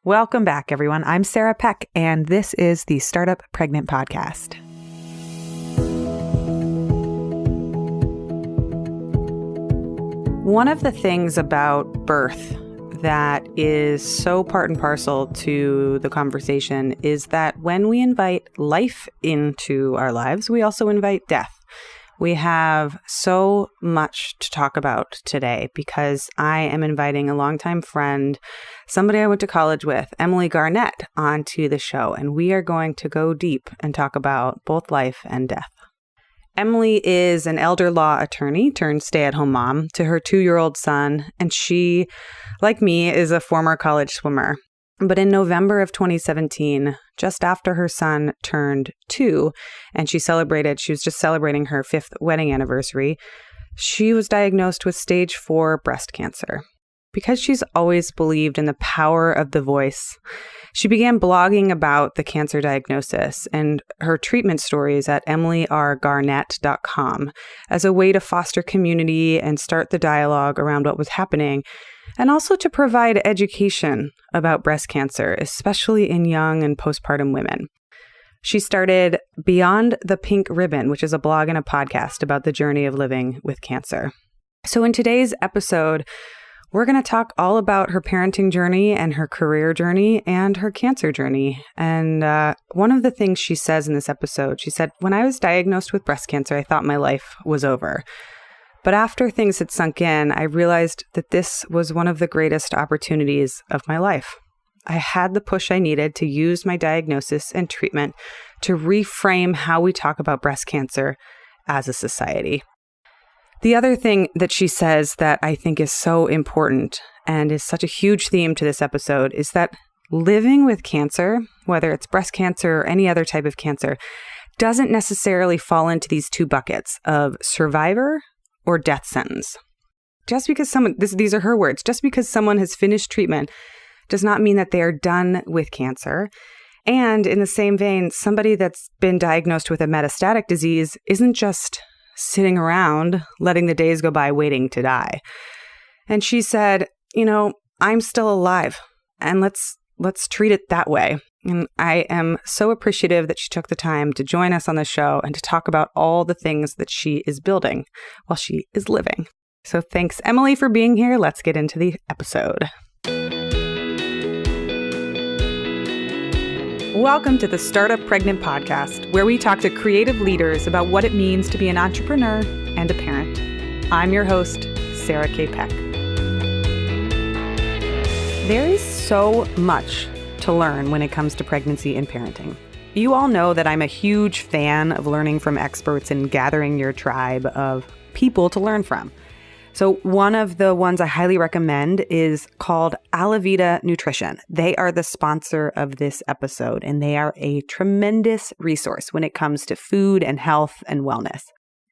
Welcome back, everyone. I'm Sarah Peck, and this is the Startup Pregnant Podcast. One of the things about birth that is so part and parcel to the conversation is that when we invite life into our lives, we also invite death. We have so much to talk about today because I am inviting a longtime friend, somebody I went to college with, Emily Garnett, onto the show, and we are going to go deep and talk about both life and death. Emily is an elder law attorney turned stay-at-home mom to her 2-year-old son, and she, like me, is a former college swimmer. But in November of 2017, just after her son turned 2, and she was just celebrating her 5th wedding anniversary, she was diagnosed with stage 4 breast cancer. Because she's always believed in the power of the voice, she began blogging about the cancer diagnosis and her treatment stories at emilyrgarnett.com as a way to foster community and start the dialogue around what was happening, and also to provide education about breast cancer, especially in young and postpartum women. She started Beyond the Pink Ribbon, which is a blog and a podcast about the journey of living with cancer. So in today's episode, we're going to talk all about her parenting journey and her career journey and her cancer journey. And one of the things she says in this episode, she said, "When I was diagnosed with breast cancer, I thought my life was over. But after things had sunk in, I realized that this was one of the greatest opportunities of my life. I had the push I needed to use my diagnosis and treatment to reframe how we talk about breast cancer as a society." The other thing that she says that I think is so important and is such a huge theme to this episode is that living with cancer, whether it's breast cancer or any other type of cancer, doesn't necessarily fall into these two buckets of survivor or death sentence. Just because these are her words, just because someone has finished treatment does not mean that they are done with cancer. And in the same vein, somebody that's been diagnosed with a metastatic disease isn't just sitting around letting the days go by waiting to die. And she said, I'm still alive, and let's treat it that way. And I am so appreciative that she took the time to join us on the show and to talk about all the things that she is building while she is living. So thanks, Emily, for being here. Let's get into the episode. Welcome to the Startup Pregnant Podcast, where we talk to creative leaders about what it means to be an entrepreneur and a parent. I'm your host, Sarah K. Peck. There is so much to learn when it comes to pregnancy and parenting. You all know that I'm a huge fan of learning from experts and gathering your tribe of people to learn from. So one of the ones I highly recommend is called Alavida Nutrition. They are the sponsor of this episode, and they are a tremendous resource when it comes to food and health and wellness.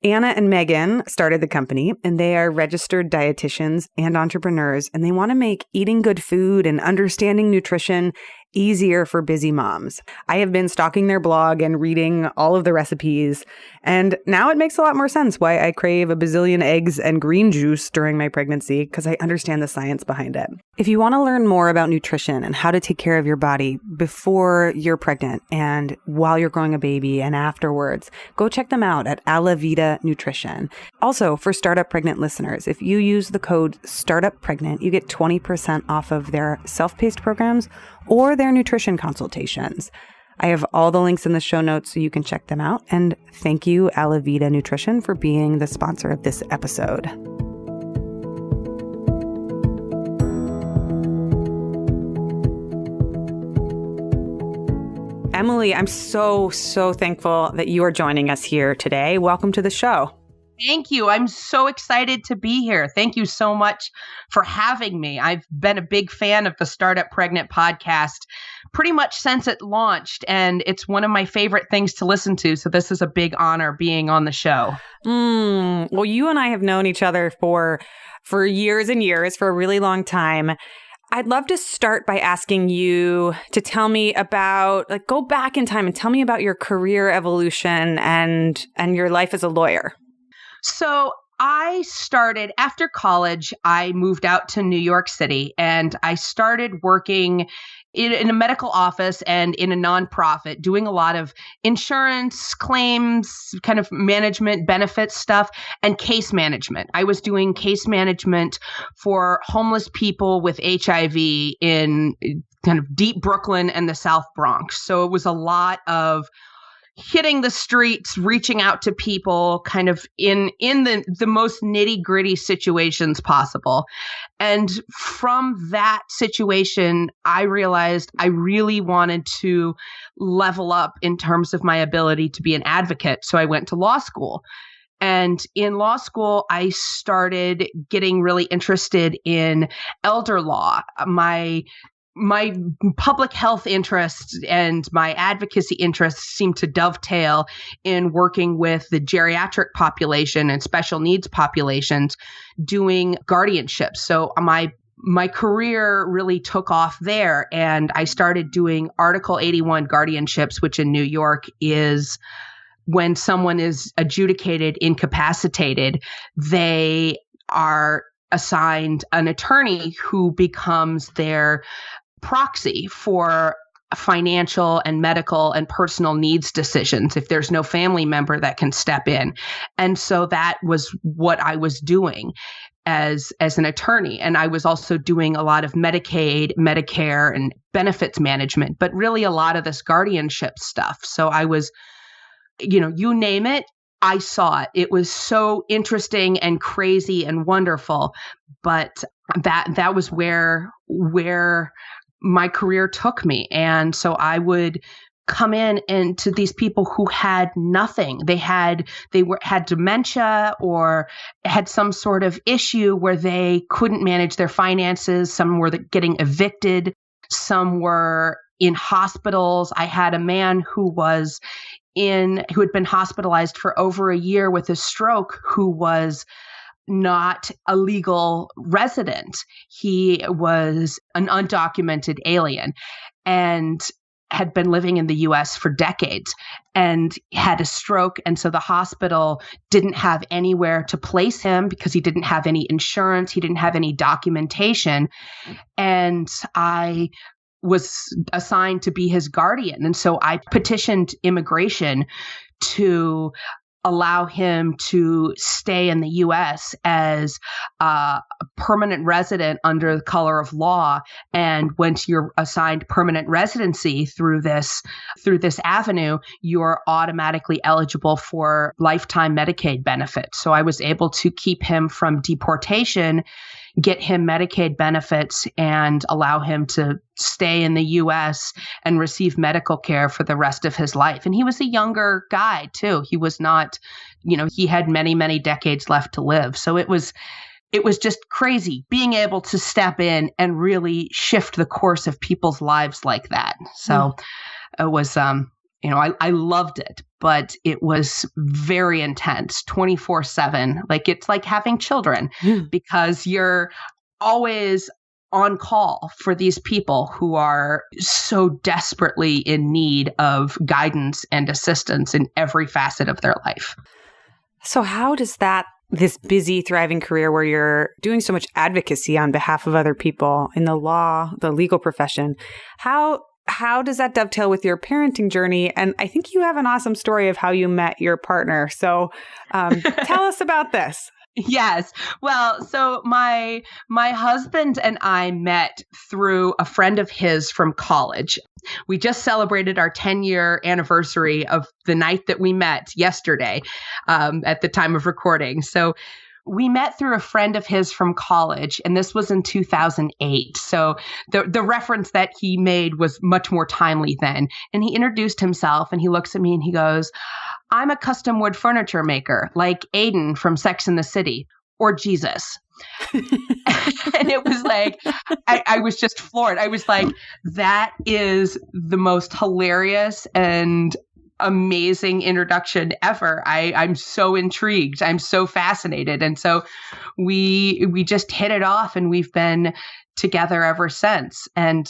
Anna and Megan started the company, and they are registered dietitians and entrepreneurs, and they want to make eating good food and understanding nutrition easier for busy moms. I have been stalking their blog and reading all of the recipes, and now it makes a lot more sense why I crave a bazillion eggs and green juice during my pregnancy, because I understand the science behind it. If you want to learn more about nutrition and how to take care of your body before you're pregnant and while you're growing a baby and afterwards, go check them out at Alavida Nutrition. Also, for Startup Pregnant listeners, if you use the code StartupPregnant, you get 20% off of their self-paced programs or their nutrition consultations. I have all the links in the show notes so you can check them out. And thank you, Alavida Nutrition, for being the sponsor of this episode. Emily, I'm so thankful that you are joining us here today. Welcome to the show. Thank you. I'm so excited to be here. Thank you so much for having me. I've been a big fan of the Startup Pregnant podcast pretty much since it launched, and it's one of my favorite things to listen to. So this is a big honor being on the show. Well, you and I have known each other for years and years, for a really long time. I'd love to start by asking you to tell me about, go back in time and tell me about your career evolution and your life as a lawyer. So I started after college, I moved out to New York City and I started working in a medical office and in a nonprofit, doing a lot of insurance claims, kind of management, benefits stuff, and case management. I was doing case management for homeless people with HIV in kind of deep Brooklyn and the South Bronx. So it was a lot of hitting the streets, reaching out to people kind of in the most nitty-gritty situations possible. And from that situation, I realized I really wanted to level up in terms of my ability to be an advocate. So I went to law school. And in law school, I started getting really interested in elder law. My public health interests and my advocacy interests seem to dovetail in working with the geriatric population and special needs populations doing guardianships. So my career really took off there, and I started doing Article 81 guardianships, which in New York is when someone is adjudicated incapacitated, they are assigned an attorney who becomes their proxy for financial and medical and personal needs decisions if there's no family member that can step in. And so that was what I was doing as an attorney. And I was also doing a lot of Medicaid, Medicare, and benefits management, but really a lot of this guardianship stuff. So I was, you name it, I saw it. It was so interesting and crazy and wonderful. But that was where my career took me. And so I would come in and to these people who had nothing. They had dementia or had some sort of issue where they couldn't manage their finances. Some were getting evicted. Some were in hospitals. I had a man who had been hospitalized for over a year with a stroke, who was not a legal resident. He was an undocumented alien and had been living in the US for decades and had a stroke. And so the hospital didn't have anywhere to place him because he didn't have any insurance. He didn't have any documentation. And I was assigned to be his guardian. And so I petitioned immigration to allow him to stay in the U.S. as a permanent resident under the color of law. And once you're assigned permanent residency through this avenue, you're automatically eligible for lifetime Medicaid benefits. So I was able to keep him from deportation, get him Medicaid benefits, and allow him to stay in the U.S. and receive medical care for the rest of his life. And he was a younger guy, too. He was not, he had many, many decades left to live. So it was just crazy being able to step in and really shift the course of people's lives like that. So it was, I loved it, but it was very intense, 24/7. Like it's like having children because you're always on call for these people who are so desperately in need of guidance and assistance in every facet of their life. So how does this busy, thriving career where you're doing so much advocacy on behalf of other people in the law, the legal profession, how does that dovetail with your parenting journey? And I think you have an awesome story of how you met your partner. So tell us about this. Yes. Well, so my husband and I met through a friend of his from college. We just celebrated our 10-year anniversary of the night that we met yesterday at the time of recording. So we met through a friend of his from college, and this was in 2008. So the reference that he made was much more timely then. And he introduced himself, and he looks at me and he goes, "I'm a custom wood furniture maker, like Aiden from Sex and the City, or Jesus." And it was like, I was just floored. I was like, that is the most hilarious and amazing introduction ever. I'm so intrigued. I'm so fascinated. And so we just hit it off, and we've been together ever since. And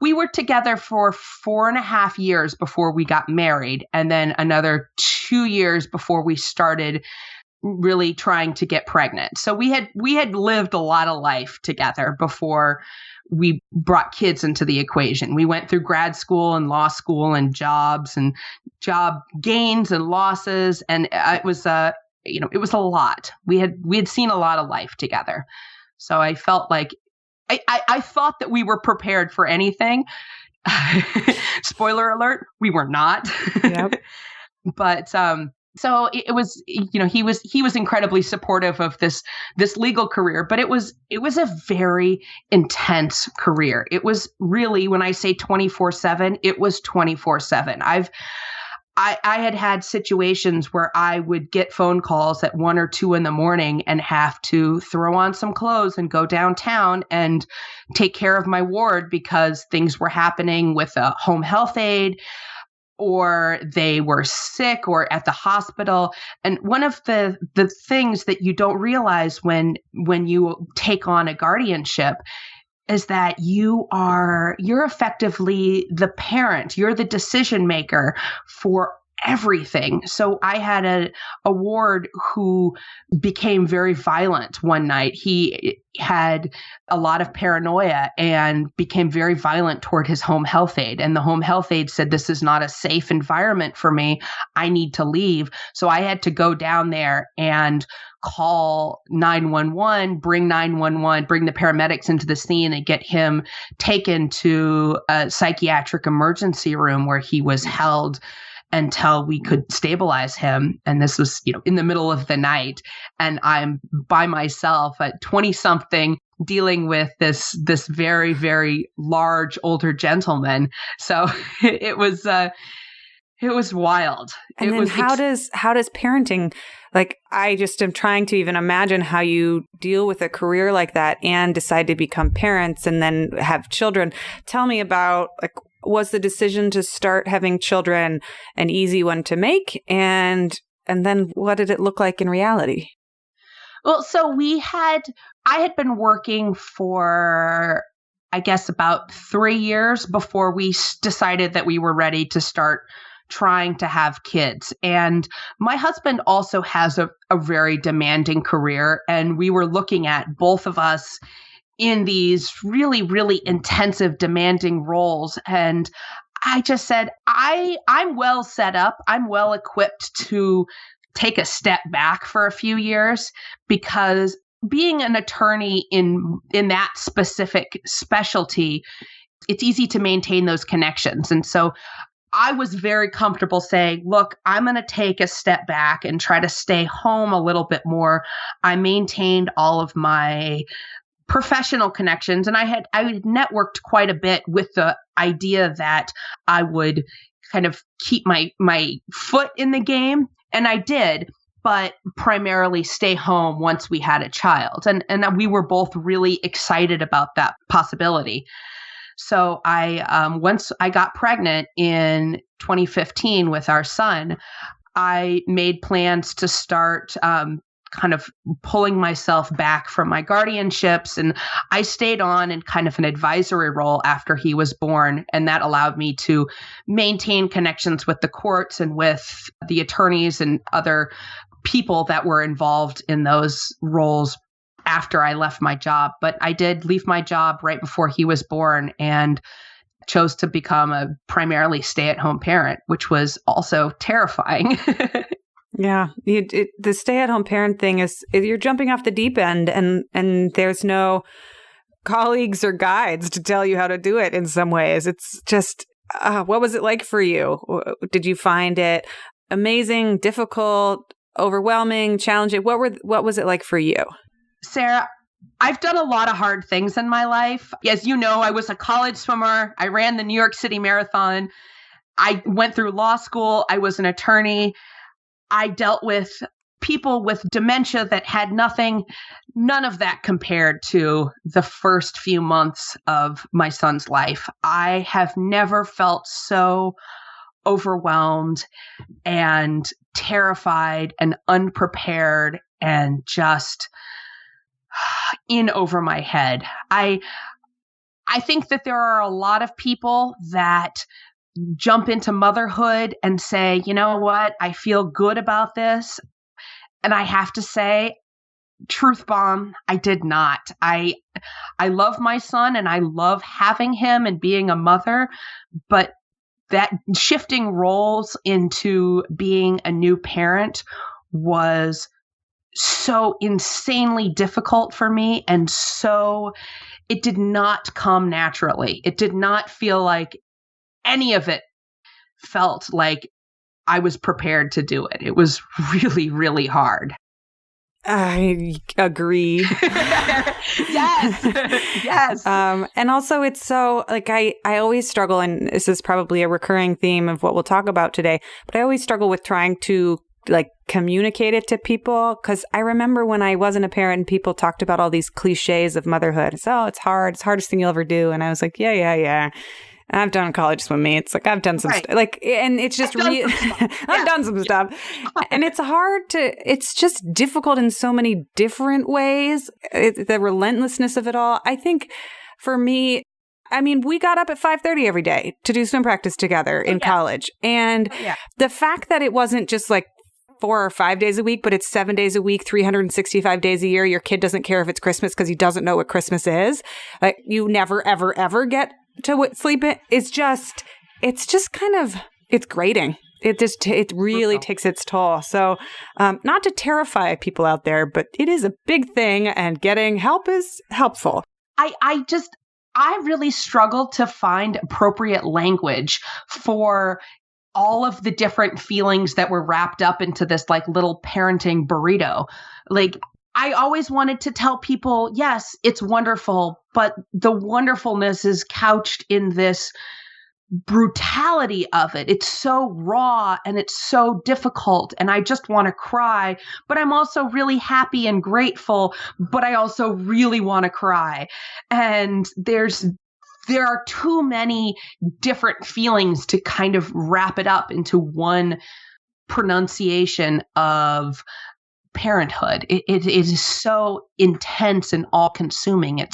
we were together for 4.5 years before we got married, and then another 2 years before we started really trying to get pregnant. So we had lived a lot of life together before we brought kids into the equation. We went through grad school and law school and jobs and job gains and losses. And it was it was a lot. We had seen a lot of life together. So I felt like I thought that we were prepared for anything. Spoiler alert, we were not. Yep. But so it was, he was incredibly supportive of this legal career, but it was a very intense career. It was really, when I say 24/7, it was 24/7. I had situations where I would get phone calls at 1 or 2 in the morning and have to throw on some clothes and go downtown and take care of my ward because things were happening with a home health aide, or they were sick or at the hospital. And one of the things that you don't realize when you take on a guardianship is that you're effectively the parent, you're the decision maker for everything. So I had a ward who became very violent one night. He had a lot of paranoia and became very violent toward his home health aide. And the home health aide said, "This is not a safe environment for me. I need to leave." So I had to go down there and call 911, bring the paramedics into the scene and get him taken to a psychiatric emergency room where he was held until we could stabilize him. And this was, in the middle of the night. And I'm by myself at 20 something dealing with this very, very large older gentleman. So it was wild. And then how does parenting, like, I just am trying to even imagine how you deal with a career like that and decide to become parents and then have children. Tell me about, like, was the decision to start having children an easy one to make? And then what did it look like in reality? Well, so I had been working for, I guess, about 3 years before we decided that we were ready to start trying to have kids. And my husband also has a very demanding career. And we were looking at both of us in these really, really intensive, demanding roles. And I just said, I'm well set up. I'm well equipped to take a step back for a few years, because being an attorney in that specific specialty, it's easy to maintain those connections. And so I was very comfortable saying, look, I'm going to take a step back and try to stay home a little bit more. I maintained all of my professional connections, and I had networked quite a bit with the idea that I would kind of keep my foot in the game. And I did, but primarily stay home once we had a child. And we were both really excited about that possibility. So once I got pregnant in 2015 with our son, I made plans to start kind of pulling myself back from my guardianships. And I stayed on in kind of an advisory role after he was born. And that allowed me to maintain connections with the courts and with the attorneys and other people that were involved in those roles after I left my job. But I did leave my job right before he was born and chose to become a primarily stay-at-home parent, which was also terrifying. Yeah, the stay-at-home parent thing is you're jumping off the deep end, and there's no colleagues or guides to tell you how to do it. In some ways, it's just what was it like for you? Did you find it amazing, difficult, overwhelming, challenging? What was it like for you, Sarah? I've done a lot of hard things in my life. As you know, I was a college swimmer. I ran the New York City Marathon. I went through law school. I was an attorney. I dealt with people with dementia that had none of that compared to the first few months of my son's life. I have never felt so overwhelmed and terrified and unprepared and just in over my head. I think that there are a lot of people that jump into motherhood and say, you know what, I feel good about this. And I have to say, truth bomb, I did not. I love my son and I love having him and being a mother, but that shifting roles into being a new parent was so insanely difficult for me. And so it did not come naturally. It did not feel like any of it felt like I was prepared to do it. It was really, really hard. I agree. Yes. Yes. And also it's so like, I always struggle, and this is probably a recurring theme of what we'll talk about today, but I always struggle with trying to like communicate it to people. Cause I remember when I wasn't a parent and people talked about all these cliches of motherhood. So it's hard. It's the hardest thing you'll ever do. And I was like, yeah. I've done college swim meets. Like I've done some stuff. Like, and it's just I've done some stuff, and it's hard it's just difficult in so many different ways. The relentlessness of it all. I think for me, I mean, we got up at 5:30 every day to do swim practice together in college. And the fact that it wasn't just like 4 or 5 days a week, but it's 7 days a week, 365 days a year. Your kid doesn't care if it's Christmas because he doesn't know what Christmas is. Like you never, ever, ever get to sleep it. It's just kind of, it's grating. It really takes its toll. So not to terrify people out there, but it is a big thing, and getting help is helpful. I really struggled to find appropriate language for all of the different feelings that were wrapped up into this like little parenting burrito. Like I always wanted to tell people, yes, it's wonderful, but the wonderfulness is couched in this brutality of it. It's so raw and it's so difficult, and I just want to cry, but I'm also really happy and grateful, but I also really want to cry. And there are too many different feelings to kind of wrap it up into one pronunciation of parenthood. It is so intense and all consuming.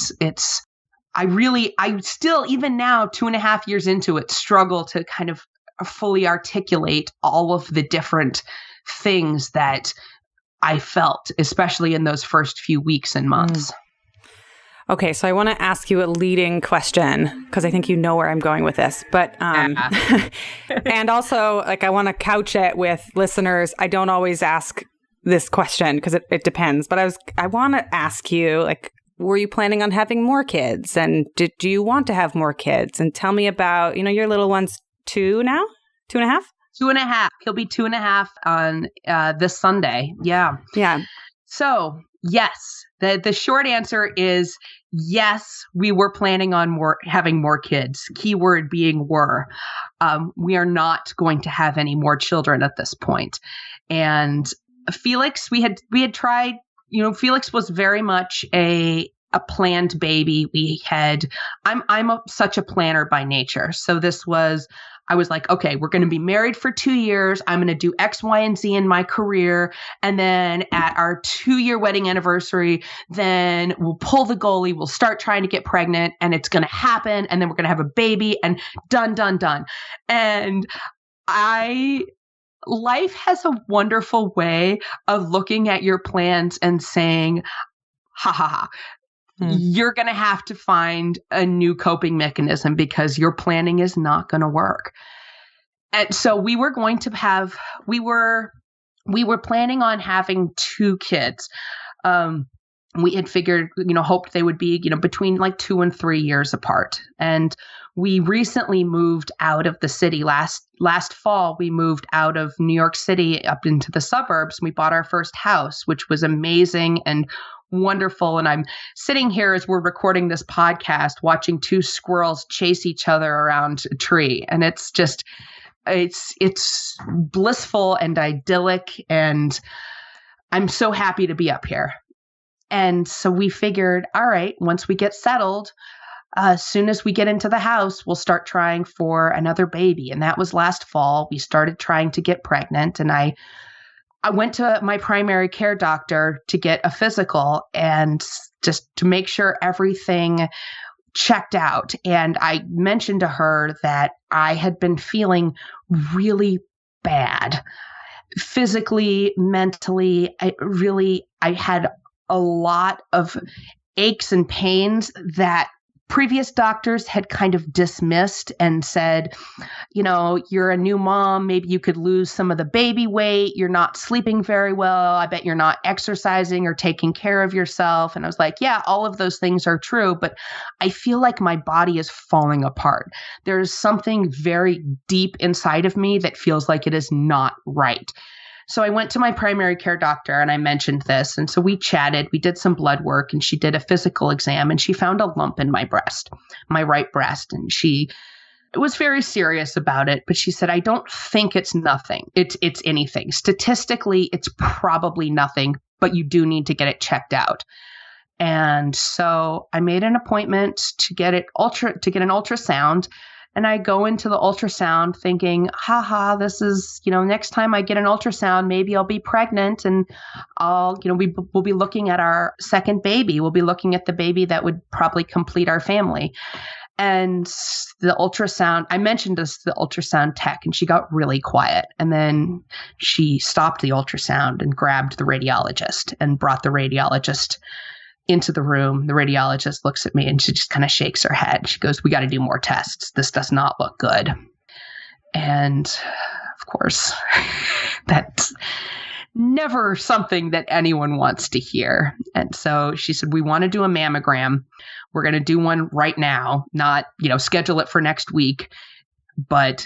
I still, even now, 2.5 years into it, struggle to kind of fully articulate all of the different things that I felt, especially in those first few weeks and months. Okay, so I want to ask you a leading question because I think you know where I'm going with this. But and also, like, I want to couch it with listeners. I don't always ask this question because it depends. But I want to ask you, like, were you planning on having more kids? And do you want to have more kids? And tell me about, your little one's 2 now? 2.5? 2.5. He'll be 2.5 on this Sunday. Yeah. Yeah. So, yes, the short answer is yes, we were planning on having more kids. Keyword being were. We are not going to have any more children at this point. And Felix, we had tried. Felix was very much a planned baby. I'm such a planner by nature. So I was like, okay, we're going to be married for 2 years. I'm going to do X, Y, and Z in my career. And then at our 2-year wedding anniversary, then we'll pull the goalie. We'll start trying to get pregnant, and it's going to happen. And then we're going to have a baby, and done. And life has a wonderful way of looking at your plans and saying, ha ha ha, you're going to have to find a new coping mechanism because your planning is not going to work. And so we were planning on having 2 kids. We had figured, hoped they would be, between like 2 and 3 years apart. And we recently moved out of the city. Last fall, we moved out of New York City up into the suburbs. We bought our first house, which was amazing and wonderful. And I'm sitting here as we're recording this podcast, watching 2 squirrels chase each other around a tree. And it's just, it's blissful and idyllic. And I'm so happy to be up here. And so we figured, all right, once we get settled, as soon as we get into the house, we'll start trying for another baby. And that was last fall. We started trying to get pregnant. And I went to my primary care doctor to get a physical and just to make sure everything checked out. And I mentioned to her that I had been feeling really bad. physically, mentally. I had a lot of aches and pains that previous doctors had kind of dismissed and said, you're a new mom. Maybe you could lose some of the baby weight. You're not sleeping very well. I bet you're not exercising or taking care of yourself. And I was like, yeah, all of those things are true, but I feel like my body is falling apart. There's something very deep inside of me that feels like it is not right. So I went to my primary care doctor and I mentioned this. And so we chatted, we did some blood work, and she did a physical exam, and she found a lump in my breast, my right breast. And she was very serious about it, but she said, I don't think it's nothing. It's anything. Statistically, it's probably nothing, but you do need to get it checked out. And so I made an appointment to get an ultrasound. And I go into the ultrasound thinking, this is, next time I get an ultrasound, maybe I'll be pregnant, and we'll be looking at our second baby. We'll be looking at the baby that would probably complete our family. And the ultrasound, I mentioned this to the ultrasound tech, and she got really quiet. And then she stopped the ultrasound and grabbed the radiologist and brought the radiologist into the room. The radiologist looks at me and she just kind of shakes her head. She goes, we got to do more tests. This does not look good. And of course, that's never something that anyone wants to hear. And so she said, we want to do a mammogram. We're going to do one right now, not, schedule it for next week, but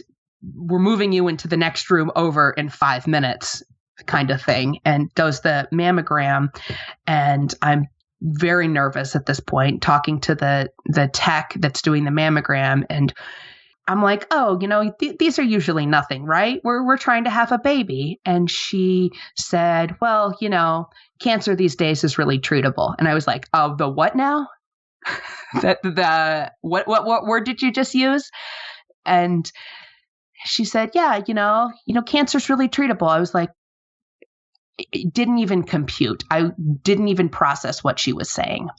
we're moving you into the next room over in 5 minutes kind of thing. And does the mammogram. And I'm very nervous at this point, talking to the tech that's doing the mammogram. And I'm like, these are usually nothing, right? We're trying to have a baby. And she said, well, cancer these days is really treatable. And I was like, oh, the what now? What word did you just use? And she said, yeah, cancer's really treatable. I was like, it didn't even compute. I didn't even process what she was saying.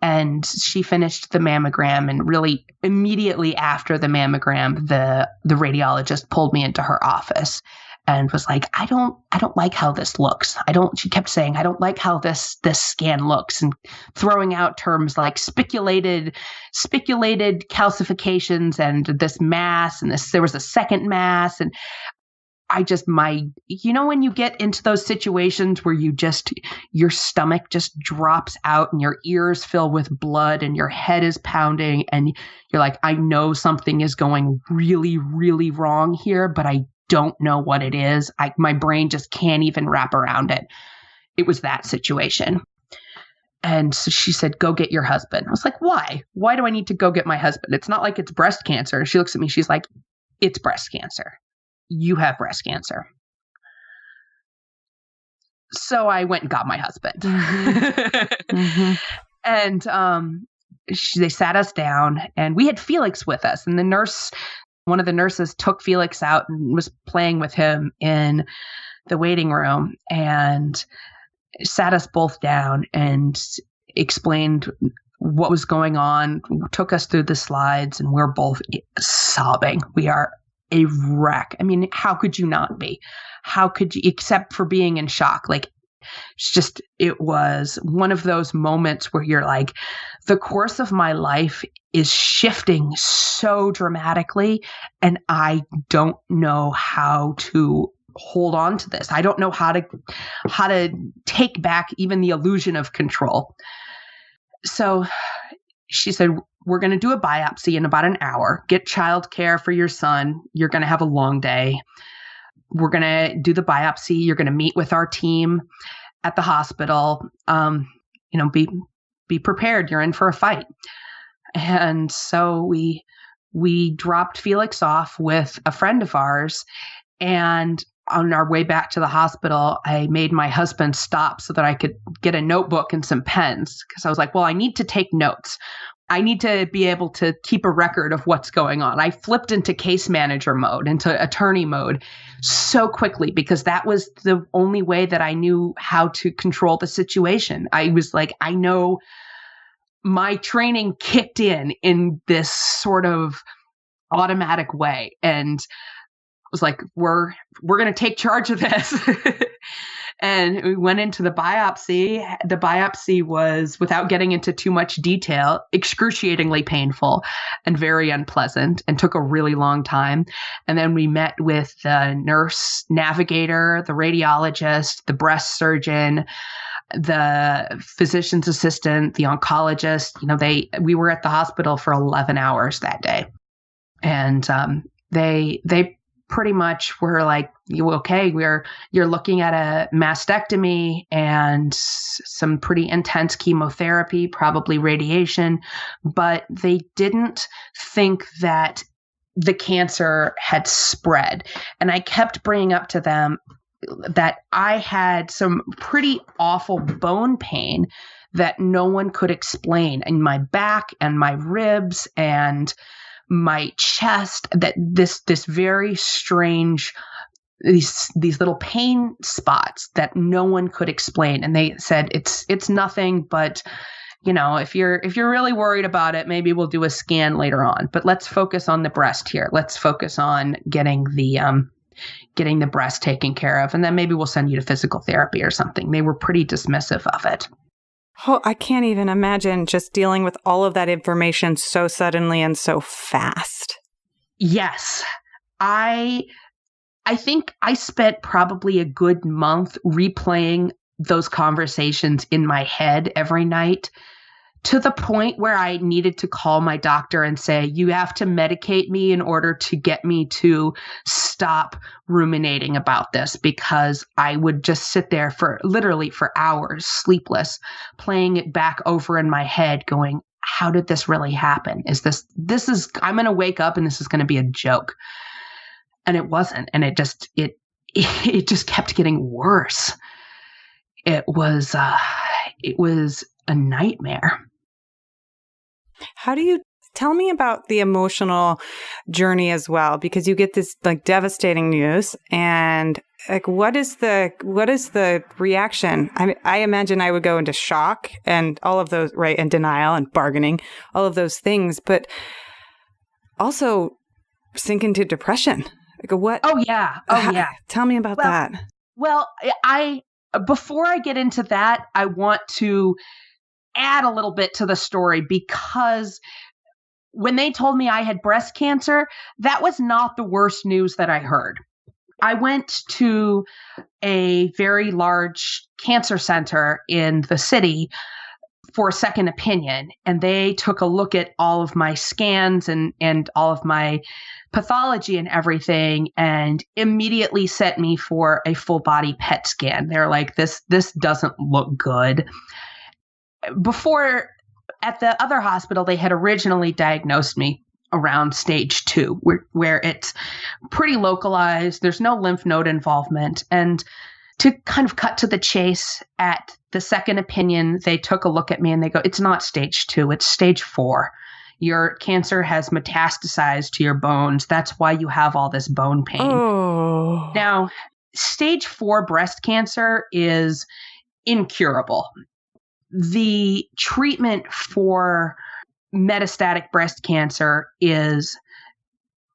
And she finished the mammogram, and really immediately after the mammogram, the radiologist pulled me into her office and was like, I don't like how this looks. She kept saying, I don't like how this scan looks, and throwing out terms like speculated calcifications and this mass, and there was a second mass. And when you get into those situations where your stomach just drops out and your ears fill with blood and your head is pounding and you're like, I know something is going really, really wrong here, but I don't know what it is. My brain just can't even wrap around it. It was that situation. And so she said, go get your husband. I was like, why? Why do I need to go get my husband? It's not like it's breast cancer. She looks at me. She's like, it's breast cancer. You have breast cancer. So I went and got my husband. Mm-hmm. Mm-hmm. And they sat us down, and we had Felix with us. And one of the nurses took Felix out and was playing with him in the waiting room, and sat us both down and explained what was going on, took us through the slides, and we're both sobbing. We are a wreck. I mean, how could you not be? How could you, except for being in shock? Like, it was one of those moments where you're like, the course of my life is shifting so dramatically, and I don't know how to hold on to this. I don't know how to take back even the illusion of control. So she said, we're going to do a biopsy in about an hour. Get childcare for your son. You're going to have a long day. We're going to do the biopsy. You're going to meet with our team at the hospital. Be prepared. You're in for a fight. And so we dropped Felix off with a friend of ours, and on our way back to the hospital, I made my husband stop so that I could get a notebook and some pens, because I was like, well, I need to take notes. I need to be able to keep a record of what's going on. I flipped into case manager mode, into attorney mode so quickly, because that was the only way that I knew how to control the situation. I was like, I know my training kicked in this sort of automatic way. And was like, we're going to take charge of this. And we went into the biopsy. The biopsy was, without getting into too much detail, excruciatingly painful and very unpleasant, and took a really long time. And then we met with the nurse navigator, the radiologist, the breast surgeon, the physician's assistant, the oncologist. We were at the hospital for 11 hours that day. And they pretty much were like, okay, you're looking at a mastectomy and some pretty intense chemotherapy, probably radiation, but they didn't think that the cancer had spread. And I kept bringing up to them that I had some pretty awful bone pain that no one could explain in my back and my ribs and my chest, that this very strange, these little pain spots that no one could explain. And they said, it's nothing, but if you're really worried about it, maybe we'll do a scan later on, but let's focus on the breast here. Let's focus on getting the breast taken care of. And then maybe we'll send you to physical therapy or something. They were pretty dismissive of it. Oh, I can't even imagine just dealing with all of that information so suddenly and so fast. Yes. I think I spent probably a good month replaying those conversations in my head every night, to the point where I needed to call my doctor and say, you have to medicate me in order to get me to stop ruminating about this, because I would just sit there for hours, sleepless, playing it back over in my head going, how did this really happen? I'm going to wake up and this is going to be a joke. And it wasn't. And it just kept getting worse. It was a nightmare. How do you tell me about the emotional journey as well? Because you get this devastating news, and what is the reaction? I imagine I would go into shock and all of those, right, and denial and bargaining, all of those things, but also sink into depression. What? Oh yeah. Tell me about that. Well, before I get into that, I want to add a little bit to the story, because when they told me I had breast cancer, that was not the worst news that I heard. I went to a very large cancer center in the city for a second opinion, and they took a look at all of my scans and all of my pathology and everything, and immediately sent me for a full body PET scan. They're like, this doesn't look good. Before, at the other hospital, they had originally diagnosed me around stage 2, where it's pretty localized. There's no lymph node involvement. And to kind of cut to the chase, at the second opinion, they took a look at me and they go, it's not stage 2, it's stage 4. Your cancer has metastasized to your bones. That's why you have all this bone pain. Oh. Now, stage 4 breast cancer is incurable. The treatment for metastatic breast cancer is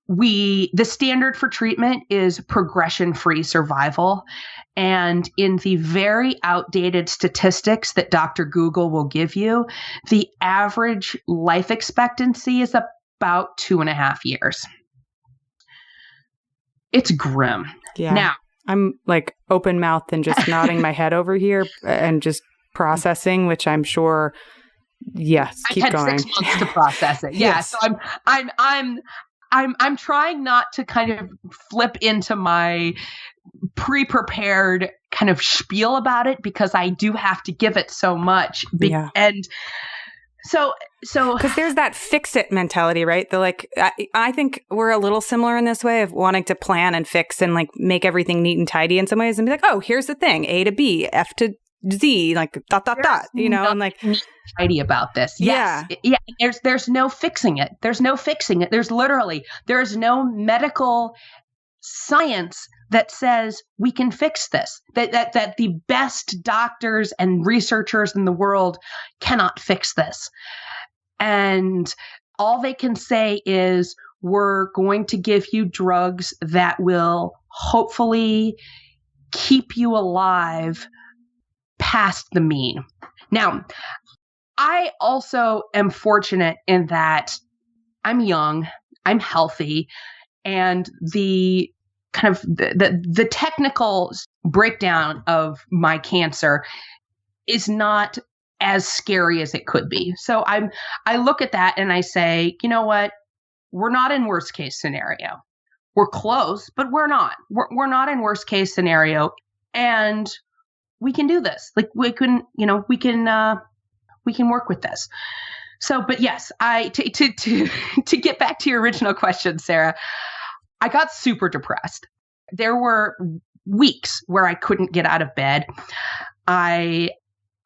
the standard for treatment is progression-free survival. And in the very outdated statistics that Dr. Google will give you, the average life expectancy is about 2.5 years. It's grim. Yeah. Now, I'm open mouthed and just nodding my head over here and just processing, which I'm sure. Yes, keep going. I had 6 months to process it. Yeah, yes. So I'm trying not to kind of flip into my pre-prepared kind of spiel about it, because I do have to give it so much. And so because there's that fixit mentality, right? I think we're a little similar in this way of wanting to plan and fix and make everything neat and tidy in some ways, and be like, oh, here's the thing, A to B, F to Z, dot, and tidy about this. Yes. Yeah. There's no fixing it. There's no medical science that says we can fix this, that the best doctors and researchers in the world cannot fix this. And all they can say is, we're going to give you drugs that will hopefully keep you alive past the mean. Now, I also am fortunate in that I'm young, I'm healthy, and the kind of the technical breakdown of my cancer is not as scary as it could be. So I look at that and I say, you know what? We're not in worst case scenario. We're close, but we're not. We're not in worst case scenario, and we can do this. Like we can work with this. So, but yes, to get back to your original question, Sarah, I got super depressed. There were weeks where I couldn't get out of bed. I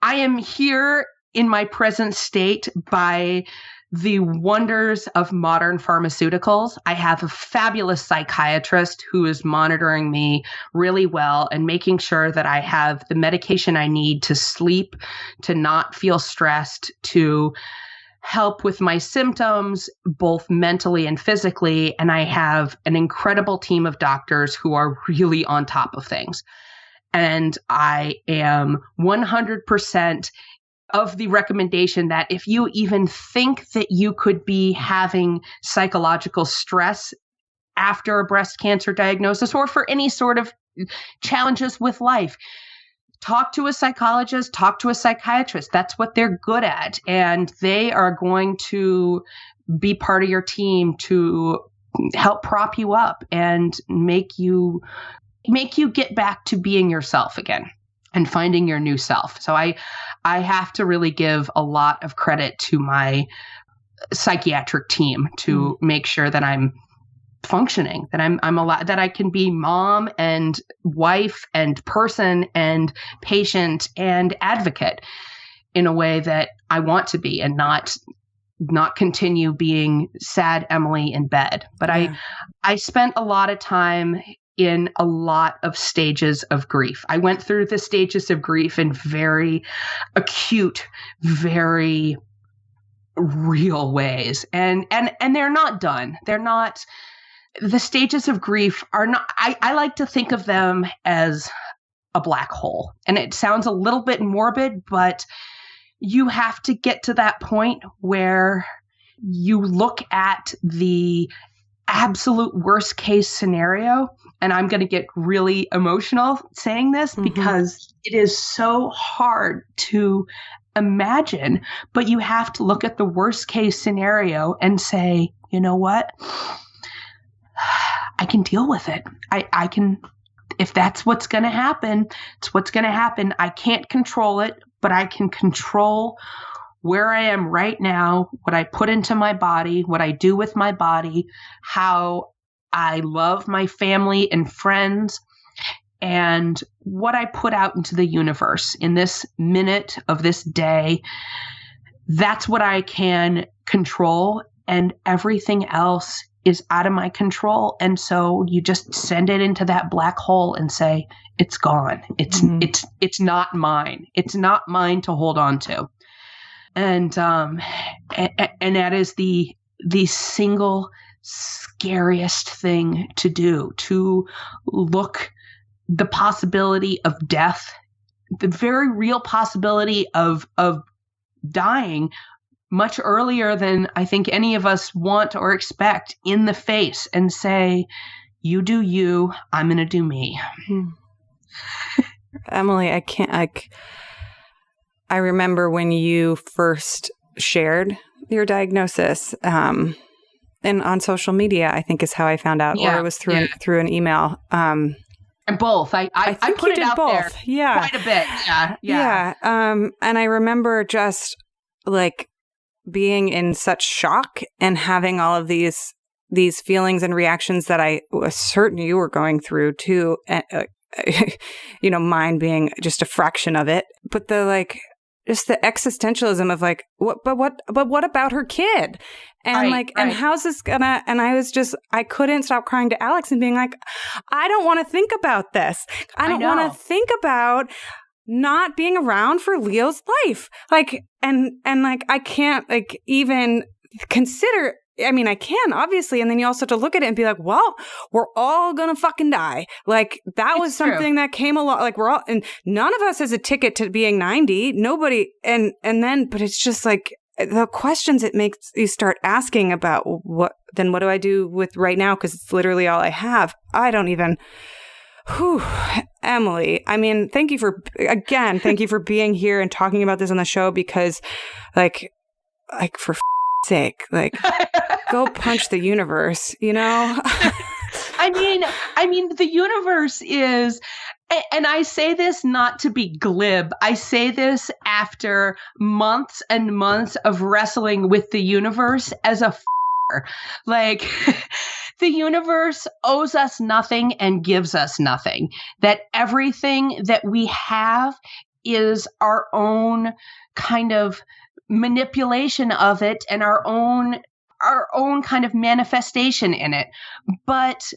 am here in my present state by the wonders of modern pharmaceuticals. I have a fabulous psychiatrist who is monitoring me really well and making sure that I have the medication I need to sleep, to not feel stressed, to help with my symptoms, both mentally and physically. And I have an incredible team of doctors who are really on top of things. And I am 100% of the recommendation that if you even think that you could be having psychological stress after a breast cancer diagnosis or for any sort of challenges with life, talk to a psychologist, talk to a psychiatrist. That's what they're good at. And they are going to be part of your team to help prop you up and make you get back to being yourself again and finding your new self. So I have to really give a lot of credit to my psychiatric team to make sure that I'm functioning, that I'm allowed, that I can be mom and wife and person and patient and advocate in a way that I want to be, and not continue being sad Emily in bed. But yeah. I spent a lot of time in a lot of stages of grief. I went through the stages of grief in very acute, very real ways. And they're not done. They're not, the stages of grief are not, I like to think of them as a black hole. And it sounds a little bit morbid, but you have to get to that point where you look at the absolute worst case scenario. And I'm going to get really emotional saying this because it is so hard to imagine, but you have to look at the worst case scenario and say, you know what? I can deal with it. I can, if that's what's going to happen, it's what's going to happen. I can't control it, but I can control where I am right now, what I put into my body, what I do with my body, how I love my family and friends, and what I put out into the universe in this minute of this day. That's what I can control, and everything else is out of my control. And so you just send it into that black hole and say, it's gone. It's not mine. It's not mine to hold on to. And that is the single scariest thing to do, to look the possibility of death, the very real possibility of dying much earlier than I think any of us want or expect, in the face, and say, you do you, I'm going to do me. Emily, I remember when you first shared your diagnosis, and on social media, I think is how I found out, or it was through an email. And both. I put it out there quite a bit. Yeah. And I remember just like being in such shock and having all of these feelings and reactions that I was certain you were going through too. Mine being just a fraction of it, but just the existentialism of like, what about her kid? And right. And how's this gonna, and I couldn't stop crying to Alex and being like, I don't want to think about this. I don't want to think about not being around for Leo's life. I can't even consider I mean, I can, obviously. And then you also have to look at it and be like, well, we're all going to fucking die. Like, that was something that came along. Like, we're all, and none of us has a ticket to being 90. Nobody. And then, but it's just like the questions it makes you start asking about what do I do with right now? Because it's literally all I have. I don't even. Whew, Emily, I mean, thank you for being here and talking about this on the show, because like for sake, like go punch the universe, you know? I mean, the universe is, and I say this not to be glib. I say this after months and months of wrestling with the universe as a like the universe owes us nothing and gives us nothing. That everything that we have is our own kind of manipulation of it and our own kind of manifestation in it. But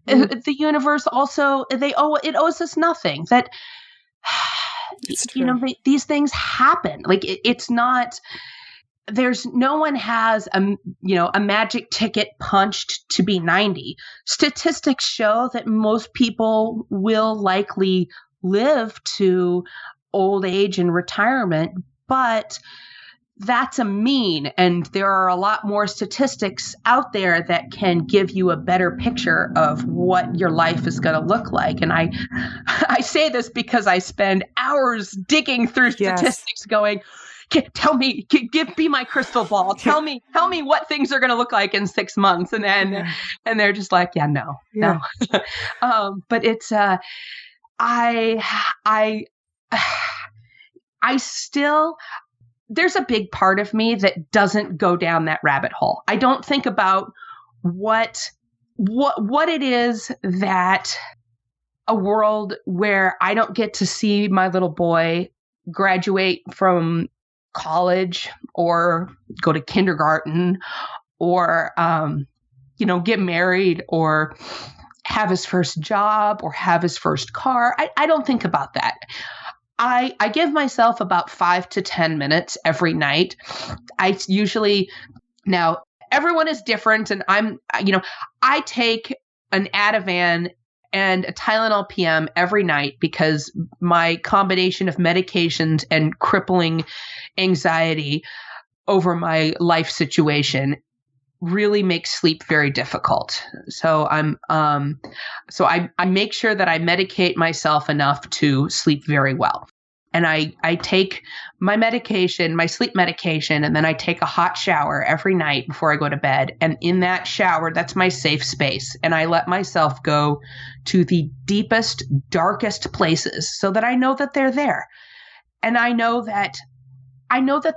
the universe also, it owes us nothing. That these things happen. Like it's not. No one has a magic ticket punched to be 90. Statistics show that most people will likely live to old age and retirement, but that's a mean, and there are a lot more statistics out there that can give you a better picture of what your life is going to look like. And I say this because I spend hours digging through statistics going, tell me, be my crystal ball. Tell me what things are going to look like in 6 months. And then, and they're just like, no. But it's, I still, there's a big part of me that doesn't go down that rabbit hole. I don't think about what it is that a world where I don't get to see my little boy graduate from college or go to kindergarten or, get married or have his first job or have his first car. I don't think about that. I give myself about 5 to 10 minutes every night. Now everyone is different, and I take an Ativan and a Tylenol PM every night because my combination of medications and crippling anxiety over my life situation really makes sleep very difficult. So I make sure that I medicate myself enough to sleep very well. And I take my medication, my sleep medication, and then I take a hot shower every night before I go to bed. And in that shower, that's my safe space. And I let myself go to the deepest, darkest places so that I know that they're there. And I know that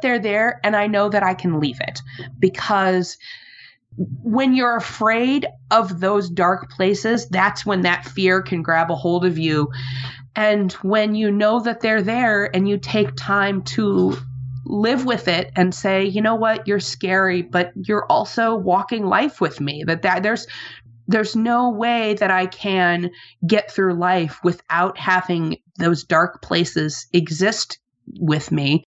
they're there, and I know that I can leave it. Because when you're afraid of those dark places, that's when that fear can grab a hold of you. And when you know that they're there and you take time to live with it and say, you know what, you're scary, but you're also walking life with me, that there's no way that I can get through life without having those dark places exist with me.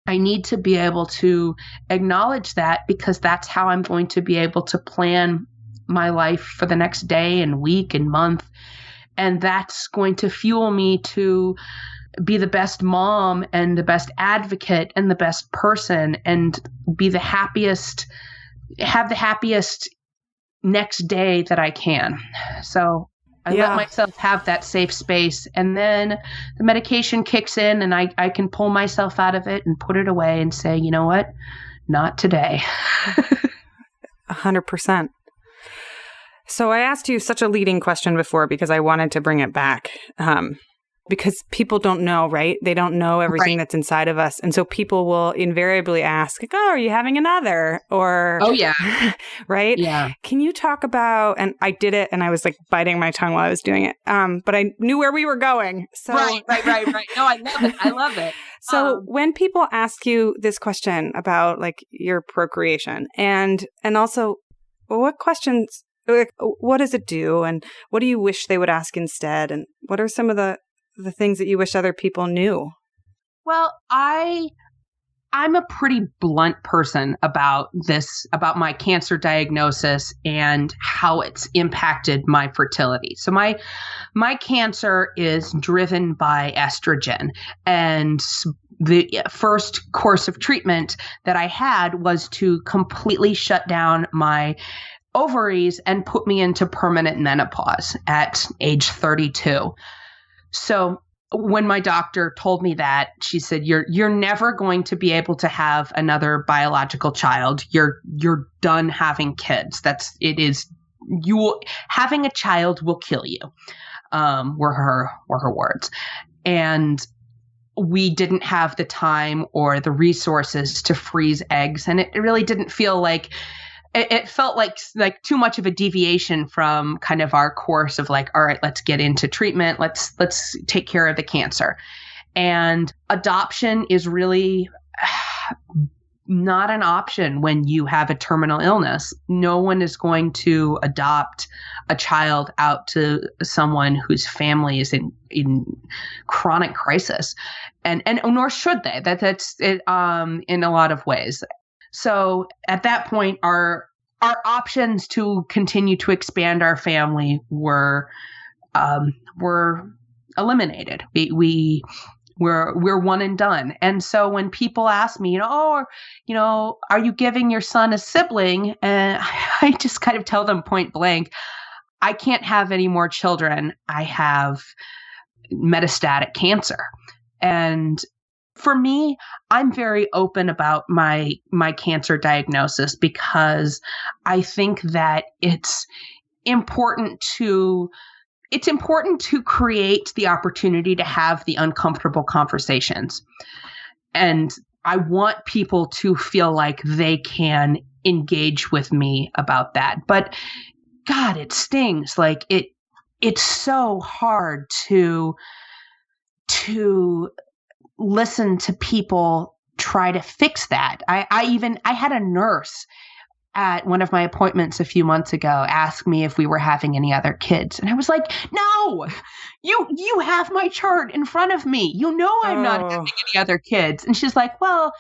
I need to be able to acknowledge that, because that's how I'm going to be able to plan my life for the next day and week and month. And that's going to fuel me to be the best mom and the best advocate and the best person and be the happiest, have the happiest next day that I can. So I let myself have that safe space, and then the medication kicks in and I can pull myself out of it and put it away and say, you know what? Not today. 100%. So I asked you such a leading question before because I wanted to bring it back. Because people don't know, right? They don't know everything that's inside of us. And so people will invariably ask, like, oh, are you having another? Or, oh, yeah. Right? Yeah. Can you talk about, and I did it and I was like biting my tongue while I was doing it. But I knew where we were going. So Right. No, I love it. I love it. So when people ask you this question about like your procreation and also what questions, what does it do? And what do you wish they would ask instead? And what are some of the things that you wish other people knew? Well, I I'm a pretty blunt person about this, about my cancer diagnosis and how it's impacted my fertility. So my cancer is driven by estrogen, and the first course of treatment that I had was to completely shut down my ovaries and put me into permanent menopause at age 32. So when my doctor told me that, she said, you're never going to be able to have another biological child. You're done having kids. Having a child will kill you. Were her words. And we didn't have the time or the resources to freeze eggs. And it really didn't feel like, it felt like too much of a deviation from kind of our course of like, all right, let's get into treatment. Let's take care of the cancer. And adoption is really not an option when you have a terminal illness. No one is going to adopt a child out to someone whose family is in chronic crisis, and nor should they. That's it, in a lot of ways. So at that point, our options to continue to expand our family were eliminated. We're one and done. And so when people ask me, are you giving your son a sibling? And I just kind of tell them point blank, I can't have any more children. I have metastatic cancer. And for me, I'm very open about my cancer diagnosis because I think that it's important to create the opportunity to have the uncomfortable conversations. And I want people to feel like they can engage with me about that. But God, it stings. Like it's so hard to listen to people try to fix that. I had a nurse at one of my appointments a few months ago ask me if we were having any other kids. And I was like, no, you have my chart in front of me. I'm not having any other kids. And she's like, well,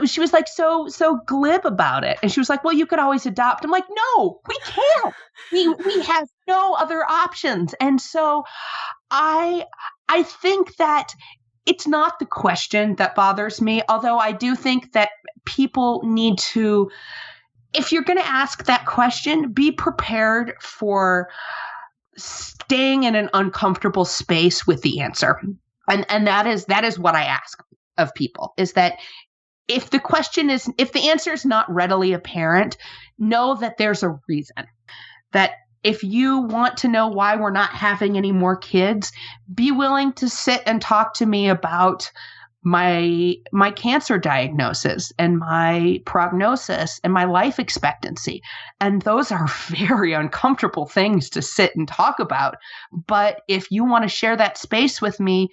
she was like so glib about it. And she was like, well, you could always adopt. I'm like, no, we can't. We have no other options. And so I think that it's not the question that bothers me, although I do think that people need to, if you're going to ask that question, be prepared for staying in an uncomfortable space with the answer. And that is what I ask of people, is that if the answer is not readily apparent, know that there's a reason. That if you want to know why we're not having any more kids, be willing to sit and talk to me about my cancer diagnosis and my prognosis and my life expectancy. And those are very uncomfortable things to sit and talk about. But if you want to share that space with me,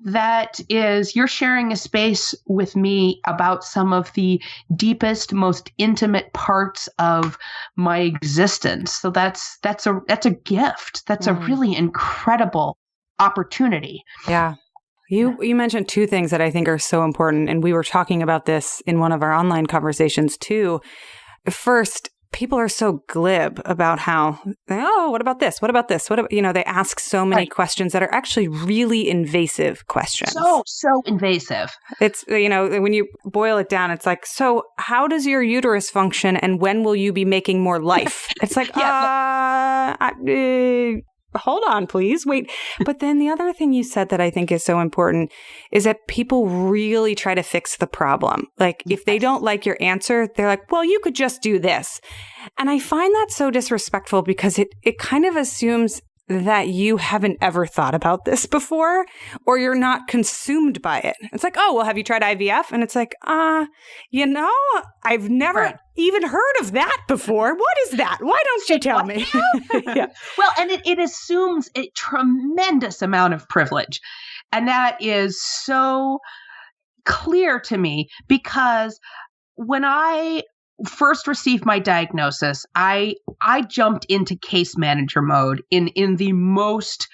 you're sharing a space with me about some of the deepest, most intimate parts of my existence. So that's a gift. That's a really incredible opportunity. Yeah. You mentioned two things that I think are so important, and we were talking about this in one of our online conversations too. First, people are so glib about how, what about this? What about this? They ask so many questions that are actually really invasive questions. So invasive. It's, when you boil it down, it's like, so how does your uterus function and when will you be making more life? It's like, hold on, please. Wait. But then the other thing you said that I think is so important is that people really try to fix the problem. Like if they don't like your answer, they're like, well, you could just do this. And I find that so disrespectful because it kind of assumes that you haven't ever thought about this before or you're not consumed by it. It's like, oh, well, have you tried IVF? And it's like, I've never even heard of that before. What is that? Why don't you tell me? Yeah. Well, and it assumes a tremendous amount of privilege. And that is so clear to me because when I first received my diagnosis, I jumped into case manager mode in the most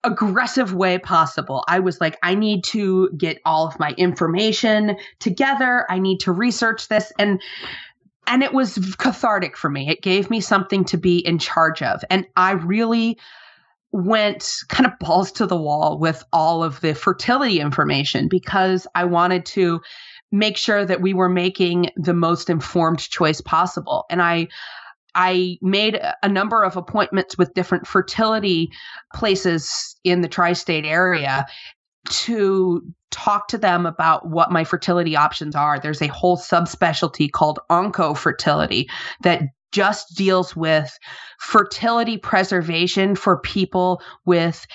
aggressive way possible. I was like, I need to get all of my information together. I need to research this. And it was cathartic for me. It gave me something to be in charge of. And I really went kind of balls to the wall with all of the fertility information because I wanted to make sure that we were making the most informed choice possible. And I made a number of appointments with different fertility places in the tri-state area to talk to them about what my fertility options are. There's a whole subspecialty called oncofertility that just deals with fertility preservation for people with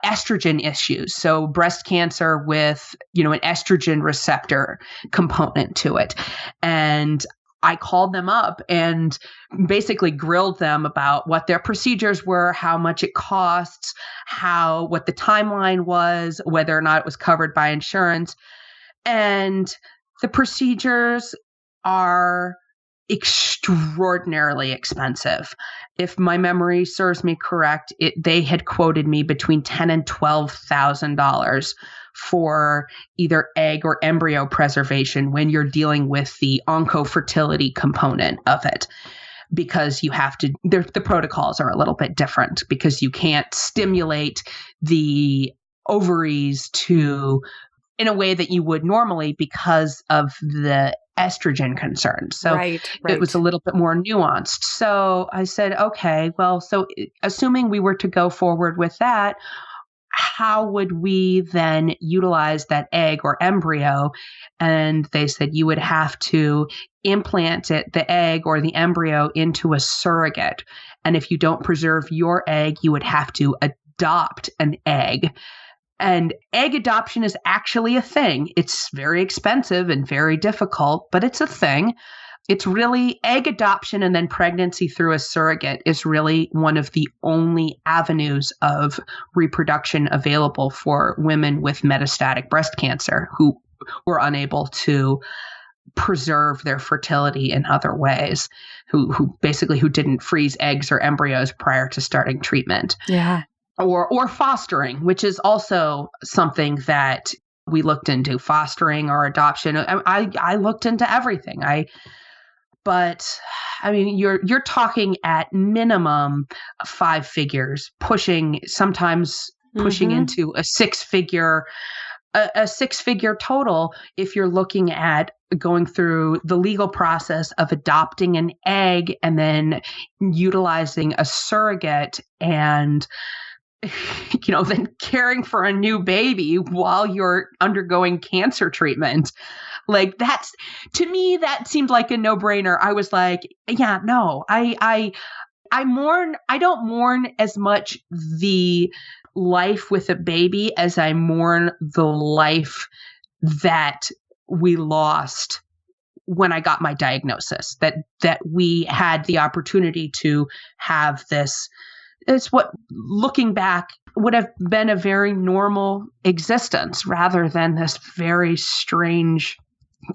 estrogen issues. So breast cancer with, an estrogen receptor component to it. And I called them up and basically grilled them about what their procedures were, how much it costs, what the timeline was, whether or not it was covered by insurance. And the procedures are extraordinarily expensive. If my memory serves me correct, they had quoted me between $10,000 and $12,000 for either egg or embryo preservation when you're dealing with the oncofertility component of it. Because you have to, the protocols are a little bit different because you can't stimulate the ovaries in a way that you would normally because of the estrogen concerns. So It was a little bit more nuanced. So I said, okay, well, so assuming we were to go forward with that, how would we then utilize that egg or embryo? And they said you would have to implant the egg or the embryo into a surrogate. And if you don't preserve your egg, you would have to adopt an egg. And egg adoption is actually a thing. It's very expensive and very difficult, but it's a thing. It's really egg adoption and then pregnancy through a surrogate is really one of the only avenues of reproduction available for women with metastatic breast cancer who were unable to preserve their fertility in other ways, who didn't freeze eggs or embryos prior to starting treatment. Yeah. Or fostering, which is also something that we looked into, fostering or adoption. I looked into everything. But you're talking at minimum 5 figures, sometimes pushing into a 6-figure total if you're looking at going through the legal process of adopting an egg and then utilizing a surrogate and then caring for a new baby while you're undergoing cancer treatment. Like to me, that seemed like a no-brainer. I was like, yeah, no, I don't mourn as much the life with a baby as I mourn the life that we lost when I got my diagnosis, that we had the opportunity to have this. It's what, looking back, would have been a very normal existence rather than this very strange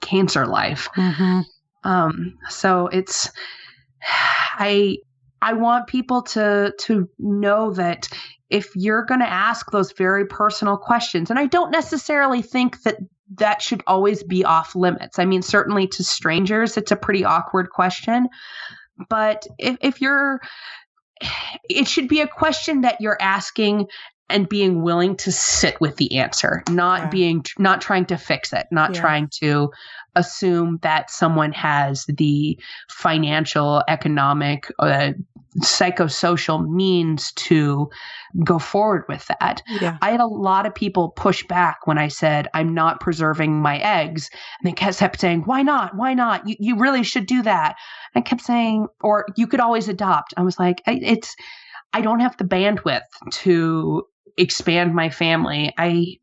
cancer life. Mm-hmm. So it's, I want people to know that if you're going to ask those very personal questions, and I don't necessarily think that should always be off limits. I mean, certainly to strangers, it's a pretty awkward question, but if it should be a question that you're asking and being willing to sit with the answer, not trying to fix it, not trying to assume that someone has the financial, economic, psychosocial means to go forward with that. Yeah. I had a lot of people push back when I said, I'm not preserving my eggs. And they kept saying, why not? Why not? You really should do that. I kept saying, or you could always adopt. I was like, I don't have the bandwidth to expand my family.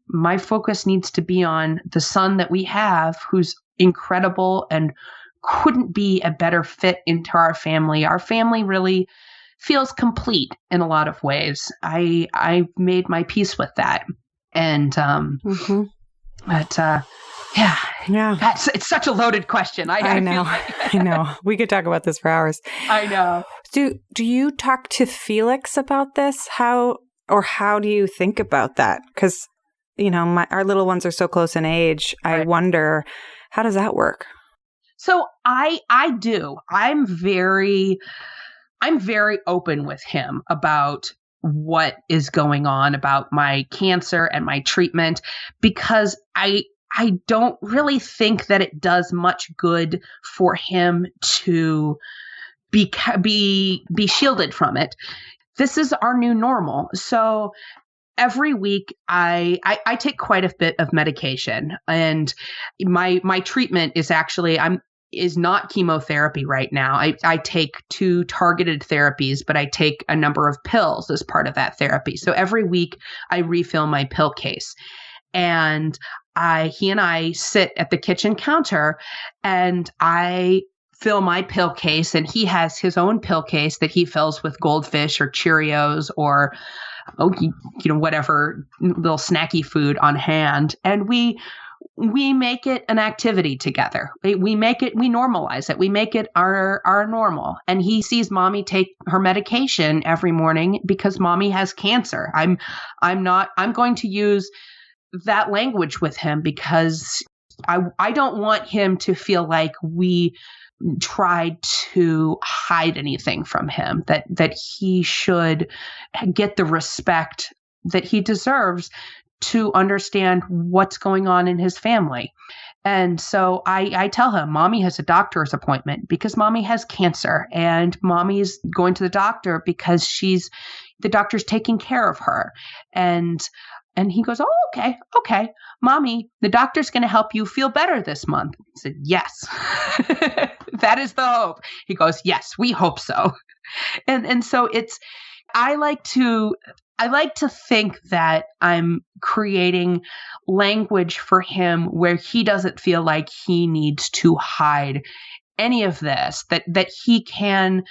My focus needs to be on the son that we have, who's incredible and couldn't be a better fit into our family. Our family really feels complete in a lot of ways. I made my peace with that. And, but, it's such a loaded question. I know. I know. We could talk about this for hours. I know. Do you talk to Felix about this? How Or how do you think about that? Because, our little ones are so close in age. Right. I wonder, how does that work? So I do. I'm very open with him about what is going on, about my cancer and my treatment, because I don't really think that it does much good for him to be shielded from it. This is our new normal. So every week I take quite a bit of medication, and my treatment is actually is not chemotherapy right now. I take 2 targeted therapies, but I take a number of pills as part of that therapy. So every week I refill my pill case, and he and I sit at the kitchen counter, and I fill my pill case, and he has his own pill case that he fills with Goldfish or Cheerios or whatever little snacky food on hand. And we make it an activity together. We normalize it. We make it our normal. And he sees mommy take her medication every morning because mommy has cancer. I'm going to use that language with him because I don't want him to feel like we tried to hide anything from him, that he should get the respect that he deserves to understand what's going on in his family. And so I tell him, mommy has a doctor's appointment because mommy has cancer, and mommy is going to the doctor because the doctor's taking care of her. And he goes, oh, okay. Mommy, the doctor's going to help you feel better this month. I said, yes, that is the hope. He goes, yes, we hope so. And so I like to think that I'm creating language for him where he doesn't feel like he needs to hide any of this, that he can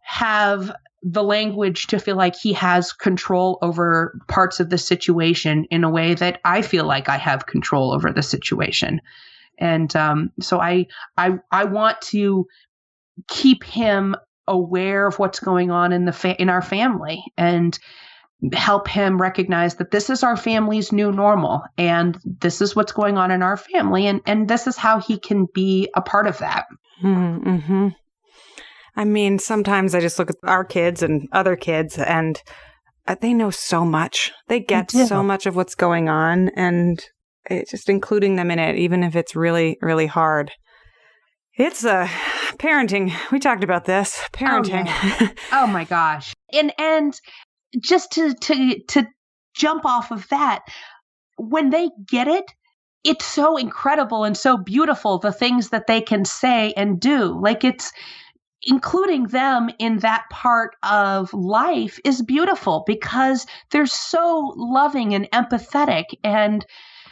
have the language to feel like he has control over parts of the situation in a way that I feel like I have control over the situation. And so I want to keep him aware of what's going on in our family, and help him recognize that this is our family's new normal, and this is what's going on in our family, and this is how he can be a part of that. Mm-hmm. I mean, sometimes I just look at our kids and other kids, and they know so much. They get so much of what's going on, and it's just including them in it, even if it's really, really hard. It's parenting. We talked about this. Parenting. Oh, yeah. Oh my gosh. And just to jump off of that, when they get it, it's so incredible and so beautiful, the things that they can say and do. Like, it's including them in that part of life is beautiful because they're so loving and empathetic, and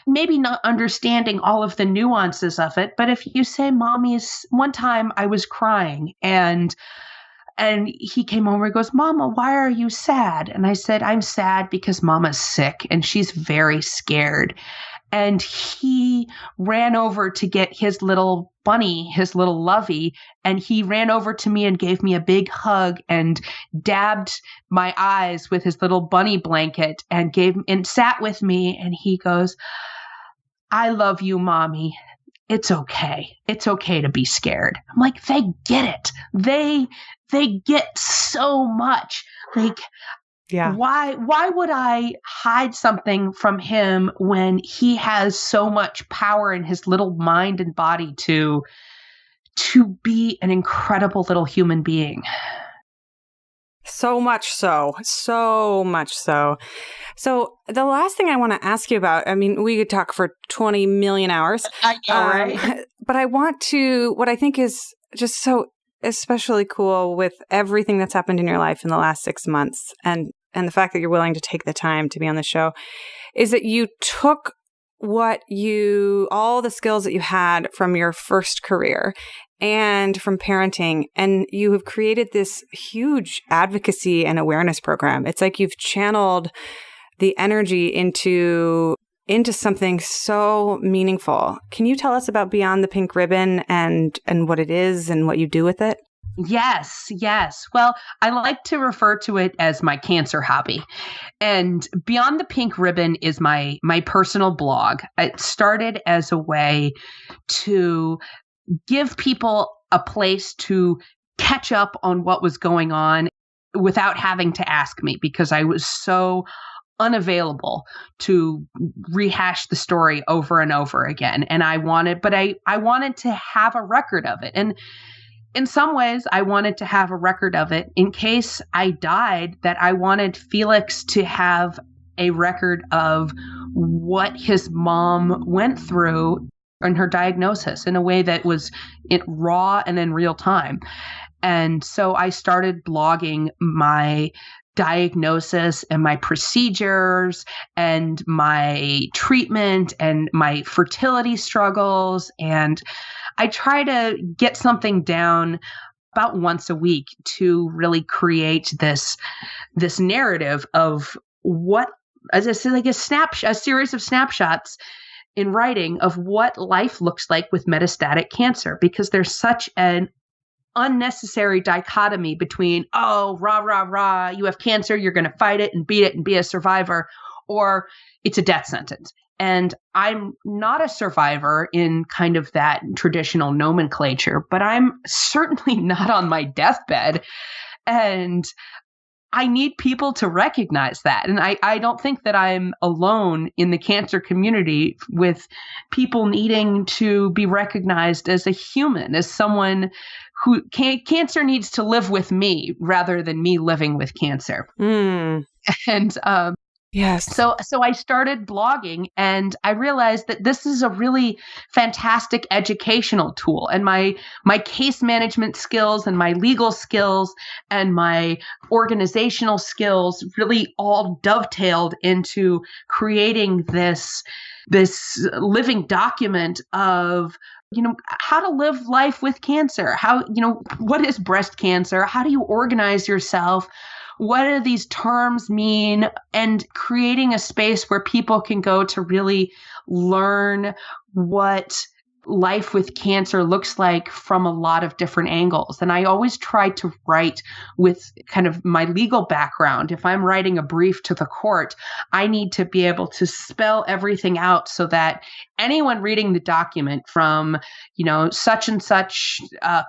maybe not understanding all of the nuances of it. But if you say, one time I was crying, and he came over and goes, Mama, why are you sad? And I said, I'm sad because Mama's sick and she's very scared. And he ran over to get his little bunny, his little lovey, and he ran over to me and gave me a big hug and dabbed my eyes with his little bunny blanket and sat with me. And he goes, I love you, Mommy. It's okay. It's okay to be scared. I'm like, they get it. They get so much. Like, yeah. Why would I hide something from him when he has so much power in his little mind and body to be an incredible little human being? So much so. So much so. So the last thing I want to ask you about, I mean, we could talk for 20 million hours. I know, right? But I want to, what I think is just so especially cool with everything that's happened in your life in the last 6 months, and the fact that you're willing to take the time to be on the show, is that you took all the skills that you had from your first career and from parenting, and you have created this huge advocacy and awareness program. It's like you've channeled the energy into something so meaningful. Can you tell us about Beyond the Pink Ribbon and what it is and what you do with it? Yes, yes. Well, I like to refer to it as my cancer hobby. And Beyond the Pink Ribbon is my personal blog. It started as a way to give people a place to catch up on what was going on without having to ask me, because I was so unavailable to rehash the story over and over again. And I wanted to have a record of it. And in some ways, I wanted to have a record of it in case I died, that I wanted Felix to have a record of what his mom went through in her diagnosis in a way that was raw and in real time. And so I started blogging my diagnosis and my procedures and my treatment and my fertility struggles. And I try to get something down about once a week to really create this narrative of what, as I said, like a series of snapshots in writing of what life looks like with metastatic cancer, because there's such an unnecessary dichotomy between, oh, rah, rah, rah, you have cancer, you're going to fight it and beat it and be a survivor, or it's a death sentence. And I'm not a survivor in kind of that traditional nomenclature, but I'm certainly not on my deathbed. And I need people to recognize that. And I don't think that I'm alone in the cancer community with people needing to be recognized as a human, as someone who cancer needs to live with me rather than me living with cancer. And yes. So I started blogging, and I realized that this is a really fantastic educational tool. And my case management skills and my legal skills and my organizational skills really all dovetailed into creating this living document of, how to live life with cancer, how, what is breast cancer? How do you organize yourself? What do these terms mean? And creating a space where people can go to really learn what life with cancer looks like from a lot of different angles. And I always try to write with kind of my legal background. If I'm writing a brief to the court, I need to be able to spell everything out so that anyone reading the document, from, such and such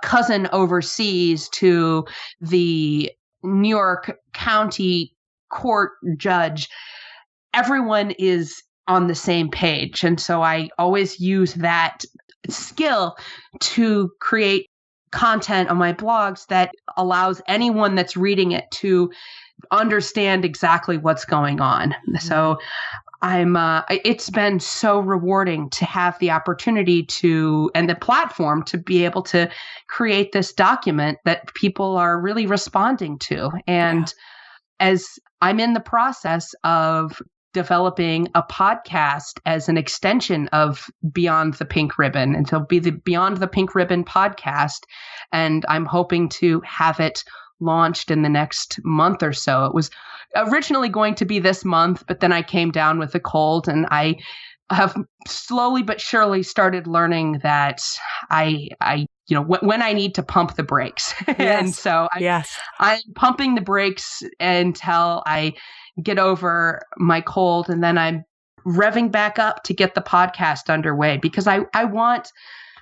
cousin overseas to the New York County court judge, everyone is on the same page. And so I always use that skill to create content on my blogs that allows anyone that's reading it to understand exactly what's going on. So it's been so rewarding to have the opportunity and the platform to be able to create this document that people are really responding to. And as I'm in the process of developing a podcast as an extension of Beyond the Pink Ribbon, and it'll be the Beyond the Pink Ribbon podcast. And I'm hoping to have it launched in the next month or so. It was originally going to be this month, but then I came down with a cold, and I have slowly but surely started learning that when I need to pump the brakes. Yes. And so I'm pumping the brakes until I get over my cold, and then I'm revving back up to get the podcast underway, because I want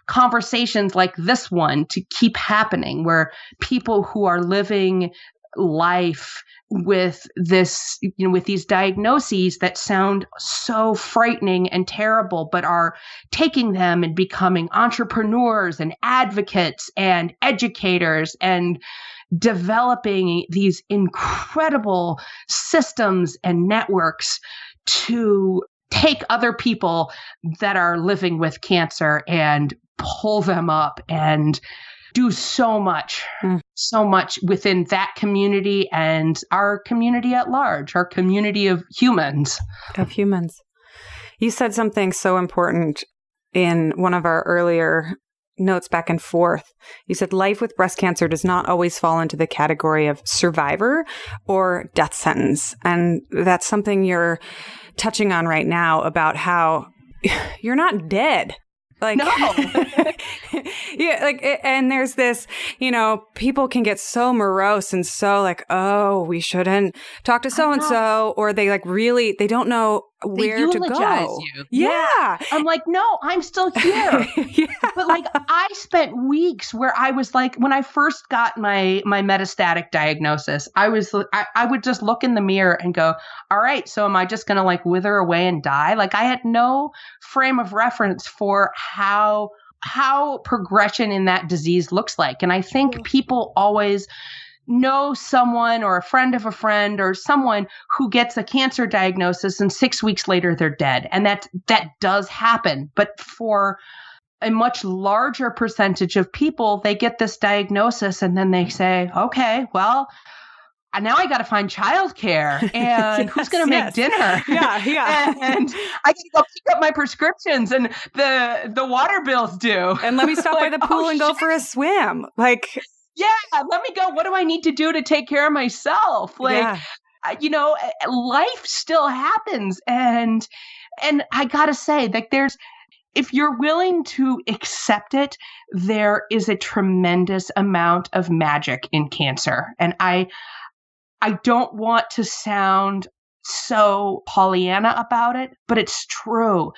conversations like this one to keep happening, where people who are living life with this, with these diagnoses that sound so frightening and terrible, but are taking them and becoming entrepreneurs and advocates and educators and developing these incredible systems and networks to take other people that are living with cancer and pull them up and do so much within that community and our community at large, our community of humans. You said something so important in one of our earlier notes back and forth. You said life with breast cancer does not always fall into the category of survivor or death sentence. And that's something you're touching on right now, about how you're not dead. Like, no. Yeah, like, and there's this, people can get so morose and so like, oh, we shouldn't talk to so-and-so, or they like really, they don't know where to go. You. Yeah. I'm like, no, I'm still here. But like, I spent weeks where I was like, when I first got my metastatic diagnosis, I would just look in the mirror and go, all right, so am I just going to like wither away and die? Like I had no frame of reference for how progression in that disease looks like. And I think people always know someone or a friend of a friend or someone who gets a cancer diagnosis and 6 weeks later they're dead. And that does happen. But for a much larger percentage of people, they get this diagnosis and then they say, okay, well, now I got to find childcare and who's going to make dinner? Yeah. And I got to go pick up my prescriptions and the water bill's due. And let me stop by the pool and go for a swim. Like, yeah, let me go. What do I need to do to take care of myself? Like, life still happens. And I got to say, like, if you're willing to accept it, there is a tremendous amount of magic in cancer. And I don't want to sound so Pollyanna about it, but it's true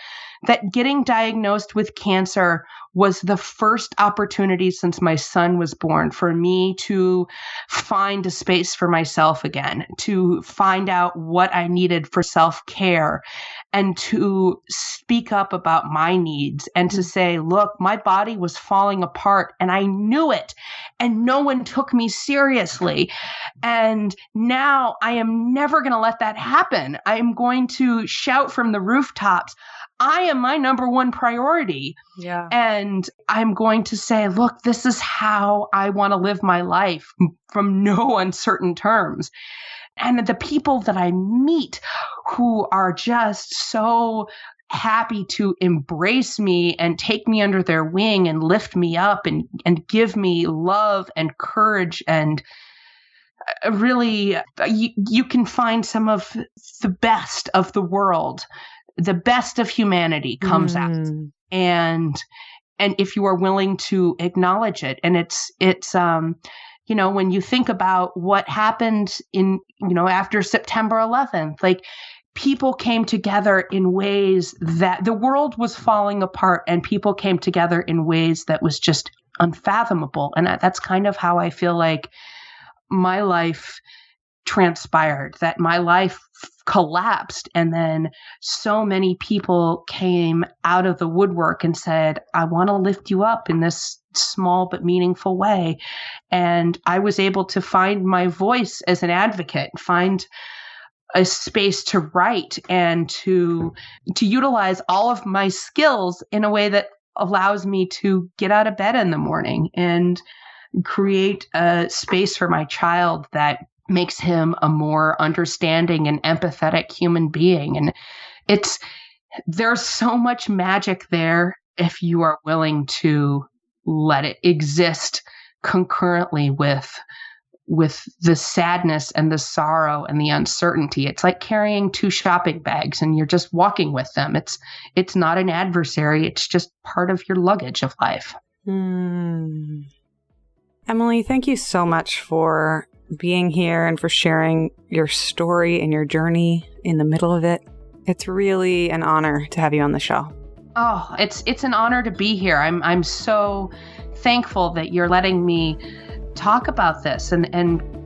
that getting diagnosed with cancer was the first opportunity since my son was born for me to find a space for myself again, to find out what I needed for self-care, and to speak up about my needs and to say, look, my body was falling apart and I knew it and no one took me seriously. And now I am never going to let that happen. I am going to shout from the rooftops, I am my number one priority. Yeah. And I'm going to say, look, this is how I want to live my life from no uncertain terms. And the people that I meet who are just so happy to embrace me and take me under their wing and lift me up and give me love and courage and really, you can find some of the best of the world. The best of humanity comes out. And if you are willing to acknowledge it, and it's when you think about what happened after September 11th, like people came together in ways that the world was falling apart and people came together in ways that was just unfathomable. And that's kind of how I feel like my life transpired, that my life collapsed. And then so many people came out of the woodwork and said, I want to lift you up in this small but meaningful way. And I was able to find my voice as an advocate, find a space to write and to utilize all of my skills in a way that allows me to get out of bed in the morning and create a space for my child that makes him a more understanding and empathetic human being. And there's so much magic there if you are willing to let it exist concurrently with the sadness and the sorrow and the uncertainty. It's like carrying 2 shopping bags and you're just walking with them. It's not an adversary. It's just part of your luggage of life. Emily, thank you so much for being here and for sharing your story and your journey in the middle of it. It's really an honor to have you on the show. Oh, it's an honor to be here. I'm so thankful that you're letting me talk about this, and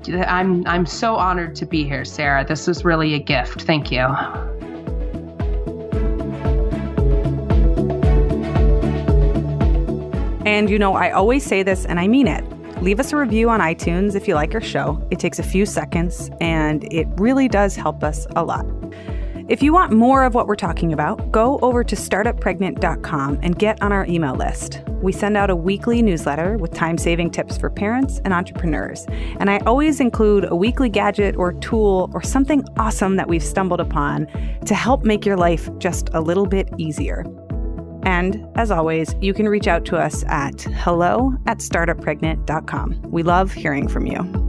I'm so honored to be here, Sarah. This is really a gift. Thank you. And I always say this and I mean it. Leave us a review on iTunes if you like our show. It takes a few seconds and it really does help us a lot. If you want more of what we're talking about, go over to startuppregnant.com and get on our email list. We send out a weekly newsletter with time-saving tips for parents and entrepreneurs. And I always include a weekly gadget or tool or something awesome that we've stumbled upon to help make your life just a little bit easier. And as always, you can reach out to us at hello@startuppregnant.com. We love hearing from you.